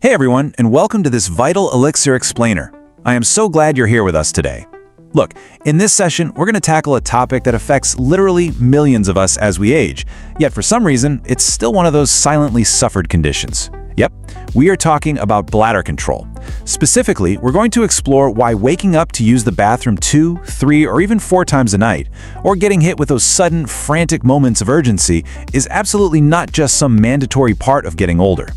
Hey everyone, and welcome to this Vital Elixir Explainer. I am so glad you're here with us today. Look, in this session, we're going to tackle a topic that affects literally millions of us as we age, yet for some reason, it's still one of those silently suffered conditions. Yep, we are talking about bladder control. Specifically, we're going to explore why waking up to use the bathroom 2, 3, or even 4 times a night, or getting hit with those sudden, frantic moments of urgency, is absolutely not just some mandatory part of getting older.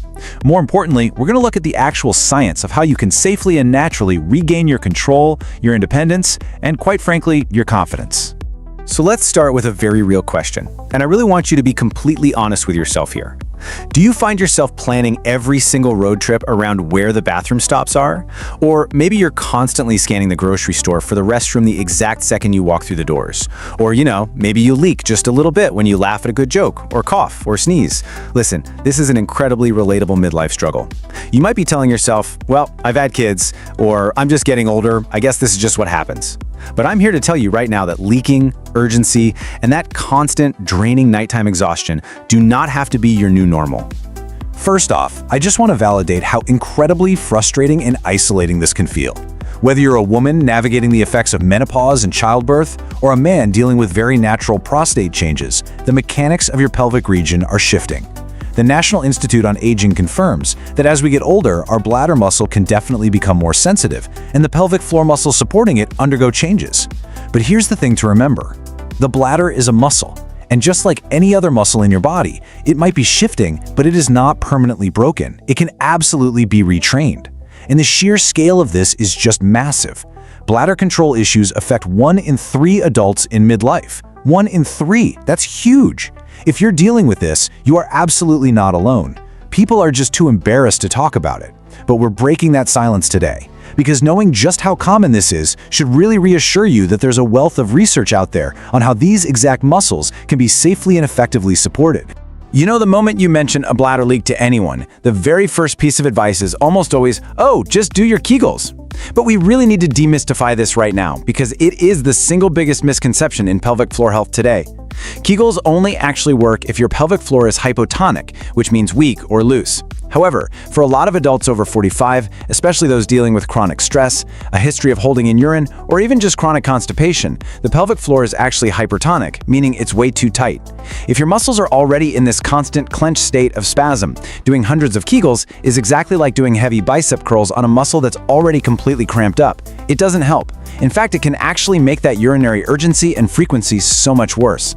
More importantly, we're going to look at the actual science of how you can safely and naturally regain your control, your independence, and quite frankly, your confidence. So let's start with a very real question, and I really want you to be completely honest with yourself here. Do you find yourself planning every single road trip around where the bathroom stops are? Or maybe you're constantly scanning the grocery store for the restroom the exact second you walk through the doors. Or, maybe you leak just a little bit when you laugh at a good joke, or cough, or sneeze. Listen, this is an incredibly relatable midlife struggle. You might be telling yourself, well, I've had kids, or I'm just getting older, I guess this is just what happens. But I'm here to tell you right now that leaking, urgency, and that constant, draining nighttime exhaustion do not have to be your new normal. First off, I just want to validate how incredibly frustrating and isolating this can feel. Whether you're a woman navigating the effects of menopause and childbirth, or a man dealing with very natural prostate changes, the mechanics of your pelvic region are shifting. The National Institute on Aging confirms that as we get older, our bladder muscle can definitely become more sensitive, and the pelvic floor muscles supporting it undergo changes. But here's the thing to remember. The bladder is a muscle, and just like any other muscle in your body, it might be shifting, but it is not permanently broken. It can absolutely be retrained. And the sheer scale of this is just massive. Bladder control issues affect 1 in 3 adults in midlife. 1 in 3, that's huge. If you're dealing with this, you are absolutely not alone. People are just too embarrassed to talk about it. But we're breaking that silence today, because knowing just how common this is should really reassure you that there's a wealth of research out there on how these exact muscles can be safely and effectively supported. The moment you mention a bladder leak to anyone, the very first piece of advice is almost always, oh, just do your Kegels. But we really need to demystify this right now, because it is the single biggest misconception in pelvic floor health today. Kegels only actually work if your pelvic floor is hypotonic, which means weak or loose. However, for a lot of adults over 45, especially those dealing with chronic stress, a history of holding in urine, or even just chronic constipation, the pelvic floor is actually hypertonic, meaning it's way too tight. If your muscles are already in this constant clenched state of spasm, doing hundreds of Kegels is exactly like doing heavy bicep curls on a muscle that's already completely cramped up. It doesn't help. In fact, it can actually make that urinary urgency and frequency so much worse.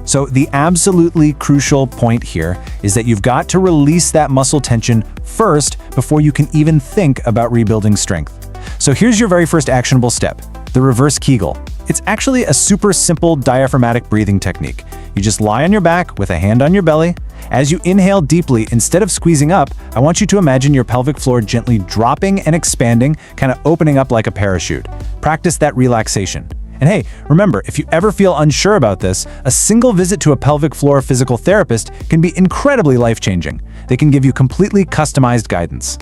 So the absolutely crucial point here is that you've got to release that muscle tension first before you can even think about rebuilding strength. So here's your very first actionable step, the reverse Kegel. It's actually a super simple diaphragmatic breathing technique. You just lie on your back with a hand on your belly. As you inhale deeply, instead of squeezing up, I want you to imagine your pelvic floor gently dropping and expanding, kind of opening up like a parachute. Practice that relaxation. And hey, remember, if you ever feel unsure about this, a single visit to a pelvic floor physical therapist can be incredibly life-changing. They can give you completely customized guidance.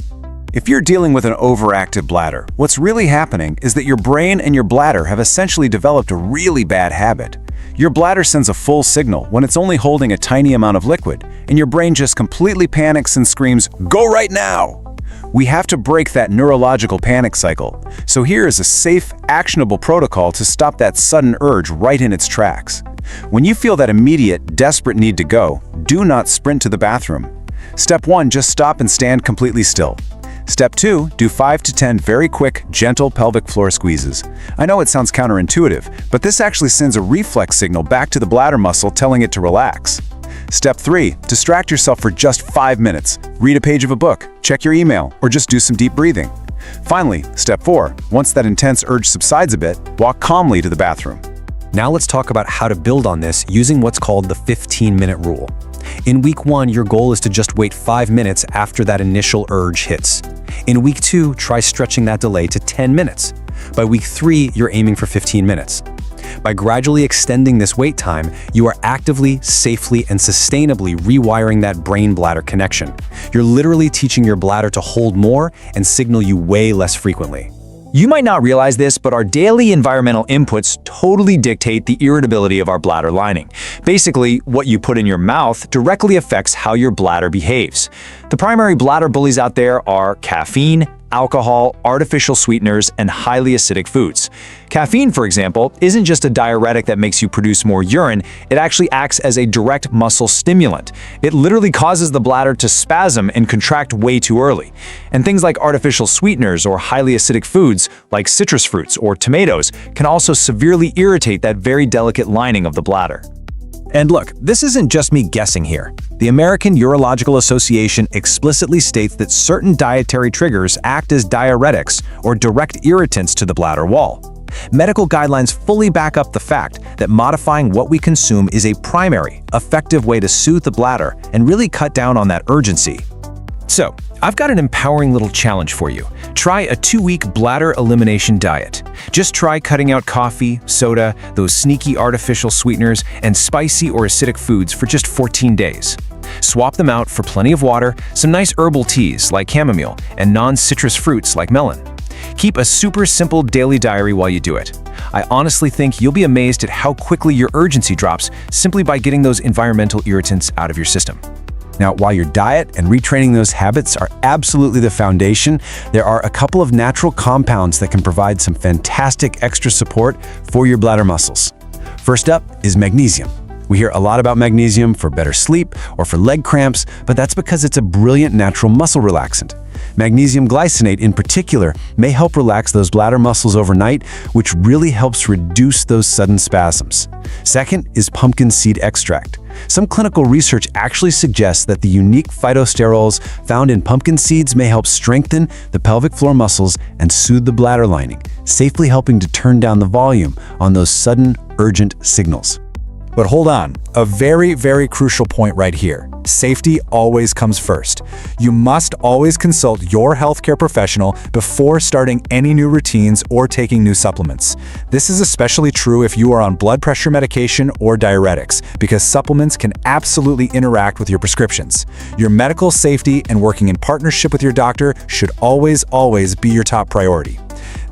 If you're dealing with an overactive bladder, what's really happening is that your brain and your bladder have essentially developed a really bad habit. Your bladder sends a full signal when it's only holding a tiny amount of liquid, and your brain just completely panics and screams, "Go right now!" We have to break that neurological panic cycle. So here is a safe, actionable protocol to stop that sudden urge right in its tracks. When you feel that immediate, desperate need to go, do not sprint to the bathroom. Step 1, just stop and stand completely still. Step 2, do 5 to 10 very quick, gentle pelvic floor squeezes. I know it sounds counterintuitive, but this actually sends a reflex signal back to the bladder muscle telling it to relax. Step 3, distract yourself for just 5 minutes. Read a page of a book, check your email, or just do some deep breathing. Finally, Step 4, once that intense urge subsides a bit, walk calmly to the bathroom. Now let's talk about how to build on this using what's called the 15-minute rule. In week 1, your goal is to just wait 5 minutes after that initial urge hits. In week 2, try stretching that delay to 10 minutes. By week 3, you're aiming for 15 minutes. By gradually extending this wait time, you are actively, safely, and sustainably rewiring that brain-bladder connection. You're literally teaching your bladder to hold more and signal you way less frequently. You might not realize this, but our daily environmental inputs totally dictate the irritability of our bladder lining. Basically, what you put in your mouth directly affects how your bladder behaves. The primary bladder bullies out there are caffeine, alcohol, artificial sweeteners, and highly acidic foods. Caffeine, for example, isn't just a diuretic that makes you produce more urine, it actually acts as a direct muscle stimulant. It literally causes the bladder to spasm and contract way too early. And things like artificial sweeteners or highly acidic foods, like citrus fruits or tomatoes, can also severely irritate that very delicate lining of the bladder. And look, this isn't just me guessing here. The American Urological Association explicitly states that certain dietary triggers act as diuretics or direct irritants to the bladder wall. Medical guidelines fully back up the fact that modifying what we consume is a primary, effective way to soothe the bladder and really cut down on that urgency. So, I've got an empowering little challenge for you. Try a 2-week bladder elimination diet. Just try cutting out coffee, soda, those sneaky artificial sweeteners, and spicy or acidic foods for just 14 days. Swap them out for plenty of water, some nice herbal teas like chamomile, and non-citrus fruits like melon. Keep a super simple daily diary while you do it. I honestly think you'll be amazed at how quickly your urgency drops simply by getting those environmental irritants out of your system. Now, while your diet and retraining those habits are absolutely the foundation, there are a couple of natural compounds that can provide some fantastic extra support for your bladder muscles. First up is magnesium. We hear a lot about magnesium for better sleep or for leg cramps, but that's because it's a brilliant natural muscle relaxant. Magnesium glycinate in particular may help relax those bladder muscles overnight, which really helps reduce those sudden spasms. Second is pumpkin seed extract. Some clinical research actually suggests that the unique phytosterols found in pumpkin seeds may help strengthen the pelvic floor muscles and soothe the bladder lining, safely helping to turn down the volume on those sudden, urgent signals. But hold on, a very, very crucial point right here. Safety always comes first. You must always consult your healthcare professional before starting any new routines or taking new supplements. This is especially true if you are on blood pressure medication or diuretics, because supplements can absolutely interact with your prescriptions. Your medical safety and working in partnership with your doctor should always be your top priority.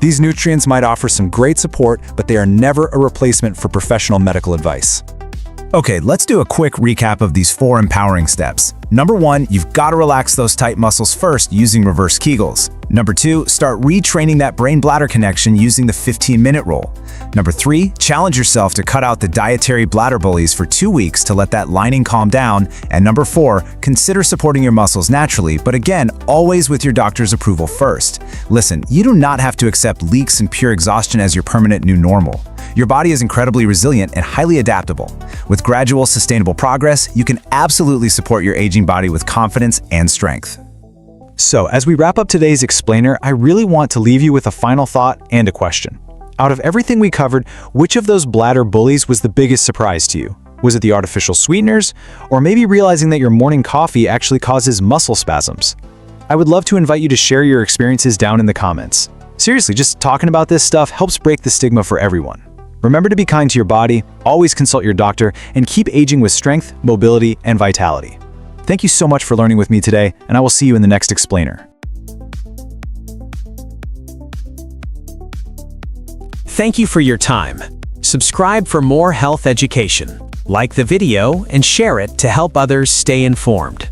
These nutrients might offer some great support, but they are never a replacement for professional medical advice. Okay, let's do a quick recap of these 4 empowering steps. Number 1, you've got to relax those tight muscles first using reverse Kegels. Number 2, start retraining that brain-bladder connection using the 15-minute rule. Number 3, challenge yourself to cut out the dietary bladder bullies for 2 weeks to let that lining calm down. And number 4, consider supporting your muscles naturally, but again, always with your doctor's approval first. Listen, you do not have to accept leaks and pure exhaustion as your permanent new normal. Your body is incredibly resilient and highly adaptable. With gradual, sustainable progress, you can absolutely support your aging body with confidence and strength. So, as we wrap up today's explainer, I really want to leave you with a final thought and a question. Out of everything we covered, which of those bladder bullies was the biggest surprise to you? Was it the artificial sweeteners? Or maybe realizing that your morning coffee actually causes muscle spasms? I would love to invite you to share your experiences down in the comments. Seriously, just talking about this stuff helps break the stigma for everyone. Remember to be kind to your body, always consult your doctor, and keep aging with strength, mobility, and vitality. Thank you so much for learning with me today, and I will see you in the next explainer. Thank you for your time. Subscribe for more health education. Like the video and share it to help others stay informed.